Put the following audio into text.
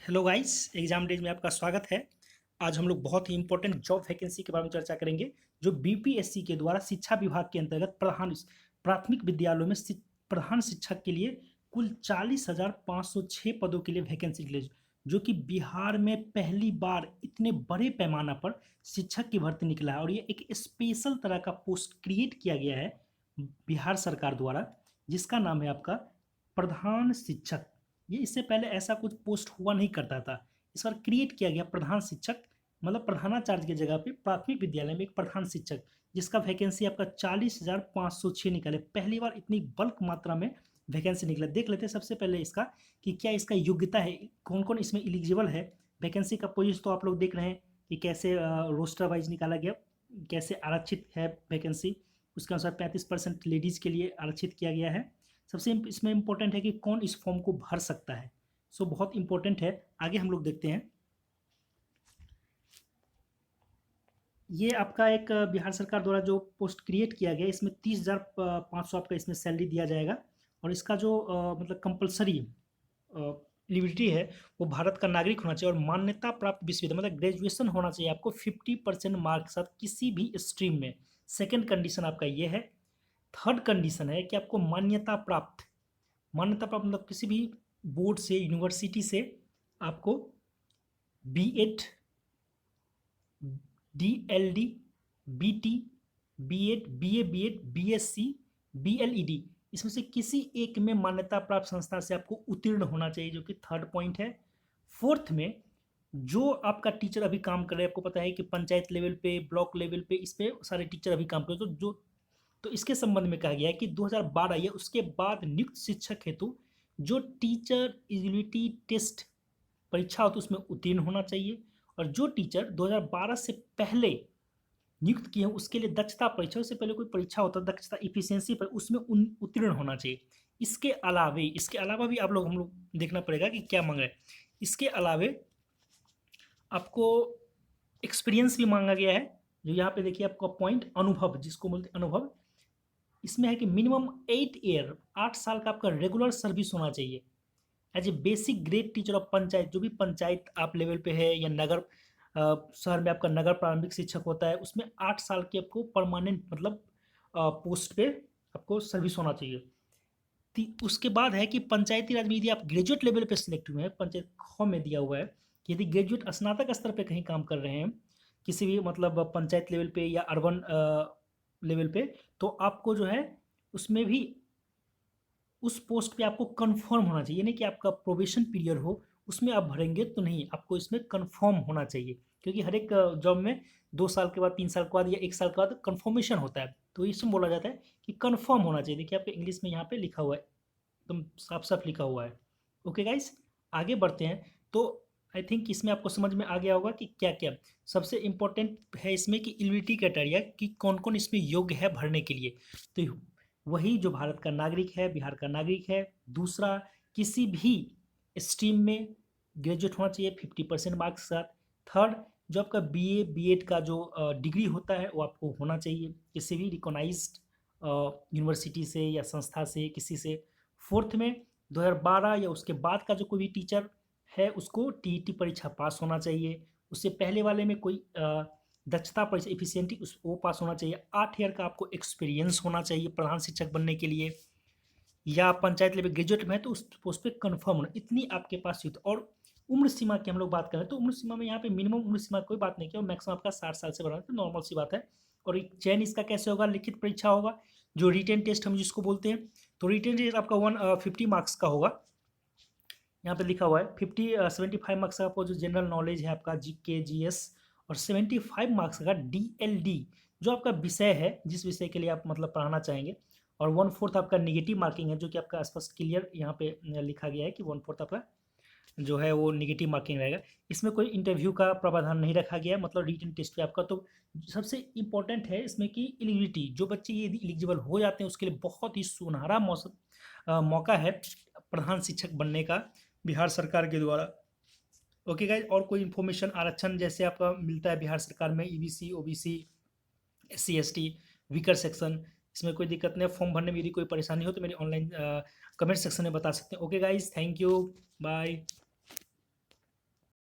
Hello guys, exam days में आपका स्वागत है। आज हम लोग बहुत ही इंपॉर्टेंट जॉब वैकेंसी के बारे में चर्चा करेंगे जो बीपीएससी के द्वारा शिक्षा विभाग के अंतर्गत प्राथमिक विद्यालयों में प्रधान शिक्षक के लिए कुल 40,506 पदों के लिए वैकेंसी रिलीज, जो कि बिहार में पहली बार इतने बड़े पैमाना पर शिक्षक की भर्ती निकला है। और ये एक स्पेशल तरह का पोस्ट क्रिएट किया गया है बिहार सरकार द्वारा, जिसका नाम है आपका प्रधान शिक्षक। ये इससे पहले ऐसा कुछ पोस्ट हुआ नहीं करता था। इस बार क्रिएट किया गया प्रधान शिक्षक, मतलब प्रधानाचार्य की जगह पे प्राथमिक विद्यालय में एक प्रधान शिक्षक, जिसका वैकेंसी आपका 40,506 निकले। पहली बार इतनी बल्क मात्रा में वैकेंसी निकला। देख लेते हैं सबसे पहले इसका कि क्या इसका योग्यता है, कौन कौन इसमें एलिजिबल है। वैकेंसी का पोजीशन तो आप लोग देख रहे हैं कि कैसे रोस्टर वाइज निकाला गया, कैसे आरक्षित है वैकेंसी। उसके अनुसार 35% लेडीज़ के लिए आरक्षित किया गया है। सबसे इसमें इम्पोर्टेंट है कि कौन इस फॉर्म को भर सकता है। सो बहुत इंपॉर्टेंट है। आगे हम लोग देखते हैं। ये आपका एक बिहार सरकार द्वारा जो पोस्ट क्रिएट किया गया, इसमें 30,500 आपका इसमें सैलरी दिया जाएगा। और इसका जो मतलब कंपलसरी एलिजिबिलिटी है वो भारत का नागरिक होना चाहिए और मान्यता प्राप्त विश्वविद्यालय, मतलब ग्रेजुएशन होना चाहिए आपको 50% मार्क के साथ किसी भी स्ट्रीम में। सेकेंड कंडीशन आपका ये है। थर्ड कंडीशन है कि आपको मान्यता प्राप्त मतलब किसी भी बोर्ड से, यूनिवर्सिटी से आपको BEd, DLD, BT, BEd, BA, BEd, BSc, BLED, इसमें से किसी एक में मान्यता प्राप्त संस्था से आपको उत्तीर्ण होना चाहिए, जो कि थर्ड पॉइंट है। फोर्थ में, जो आपका टीचर अभी काम कर रहे हैं, आपको पता है कि पंचायत लेवल पे, ब्लॉक लेवल पे, इस पे सारे टीचर अभी काम कर रहे हैं, तो इसके संबंध में कहा गया है कि 2012 या उसके बाद नियुक्त शिक्षक हेतु जो टीचर एलिजिबिलिटी टेस्ट परीक्षा होती है उसमें उत्तीर्ण होना चाहिए। और जो टीचर 2012 से पहले नियुक्त किए हैं उसके लिए दक्षता परीक्षा, उससे पहले कोई परीक्षा होता है दक्षता इफिशियंसी पर, उसमें उत्तीर्ण होना चाहिए। इसके अलावा भी हम लोग देखना पड़ेगा कि क्या मांग रहे हैं। इसके अलावे आपको एक्सपीरियंस भी मांगा गया है। जो यहाँ पे देखिए आपका पॉइंट अनुभव, जिसको बोलते हैं अनुभव, इसमें है कि मिनिमम 8 ईयर, 8 साल का आपका रेगुलर सर्विस होना चाहिए as a basic grade teacher of panchayat. जो भी पंचायत आप लेवल पे है या नगर शहर में आपका नगर प्रारंभिक शिक्षक होता है, उसमें 8 साल की आपको परमानेंट मतलब पोस्ट पे आपको सर्विस होना चाहिए। उसके बाद है कि पंचायती राज में यदि आप ग्रेजुएट लेवल पे सिलेक्ट हुए हैं, पंचायत खो में दिया हुआ है कि यदि ग्रेजुएट स्नातक स्तर पे कहीं काम कर रहे हैं किसी भी मतलब पंचायत लेवल पे या अर्बन लेवल पे, तो आपको जो है उसमें भी उस पोस्ट पे आपको कंफर्म होना चाहिए। नहीं कि आपका प्रोबेशन पीरियड हो उसमें आप भरेंगे तो नहीं, आपको इसमें कंफर्म होना चाहिए। क्योंकि हर एक जॉब में 2 साल के बाद, 3 साल के बाद या 1 साल के बाद कंफर्मेशन होता है, तो इसमें बोला जाता है कि कंफर्म होना चाहिए। देखिए आपके इंग्लिश में यहाँ पे लिखा हुआ है, एकदम साफ साफ लिखा हुआ है। ओके गाइस, आगे बढ़ते हैं। तो आई थिंक इसमें आपको समझ में आ गया होगा कि क्या क्या सबसे इंपॉर्टेंट है इसमें, कि एलिजिबिलिटी क्राइटेरिया कि कौन कौन इसमें योग्य है भरने के लिए। तो वही जो भारत का नागरिक है, बिहार का नागरिक है। दूसरा, किसी भी स्ट्रीम में ग्रेजुएट होना चाहिए 50% मार्क्स के साथ। थर्ड, जो आपका बीए बीएड का जो डिग्री होता है वो आपको होना चाहिए किसी भी रिकॉग्नाइज्ड यूनिवर्सिटी से या संस्था से, किसी से। फोर्थ में 2012 या उसके बाद का जो कोई भी टीचर है उसको टीईटी परीक्षा पास होना चाहिए। उससे पहले वाले में कोई दक्षता परीक्षा इफिशियंटी उस वो पास होना चाहिए। 8 ईयर का आपको एक्सपीरियंस होना चाहिए प्रधान शिक्षक बनने के लिए, या पंचायत लेवल ग्रेजुएट में है तो उस पोस्ट पे कंफर्म होना, इतनी आपके पास युक्त। और उम्र सीमा की हम लोग बात करें तो उम्र सीमा में यहाँ पे मिनिमम उम्र सीमा कोई बात नहीं की, मैक्सिमम आपका 60 साल से बढ़ाना तो नॉर्मल सी बात है। और एक चयन इसका कैसे होगा, लिखित परीक्षा होगा, जो रिटेन टेस्ट हम जिसको बोलते हैं। तो रिटेन टेस्ट आपका 150 मार्क्स का होगा। यहाँ पे लिखा हुआ है 75 मार्क्स का आपको जो जनरल नॉलेज है आपका जीके जीएस, और 75 मार्क्स का डीएलडी जो आपका विषय है, जिस विषय के लिए आप मतलब पढ़ाना चाहेंगे। और 1/4 आपका निगेटिव मार्किंग है, जो कि आपका स्पष्ट क्लियर यहाँ पे लिखा गया है कि 1/4 आपका जो है वो निगेटिव मार्किंग रहेगा। इसमें कोई इंटरव्यू का प्रावधान नहीं रखा गया है, मतलब रिटन टेस्ट पे आपका। तो सबसे इंपॉर्टेंट है इसमें कि एलिजिबिलिटी, जो बच्चे यदि एलिजिबल हो जाते हैं उसके लिए बहुत ही सुनहरा मौका है प्रधान शिक्षक बनने का बिहार सरकार के द्वारा। ओके गाइज, और कोई इन्फॉर्मेशन आरक्षण जैसे आपका मिलता है बिहार सरकार में, EBC, OBC, SC, ST, weaker section, इसमें कोई दिक्कत नहीं है। फॉर्म भरने में यदि कोई परेशानी हो तो मेरी ऑनलाइन कमेंट सेक्शन में बता सकते हैं। Okay guys, thank you, bye.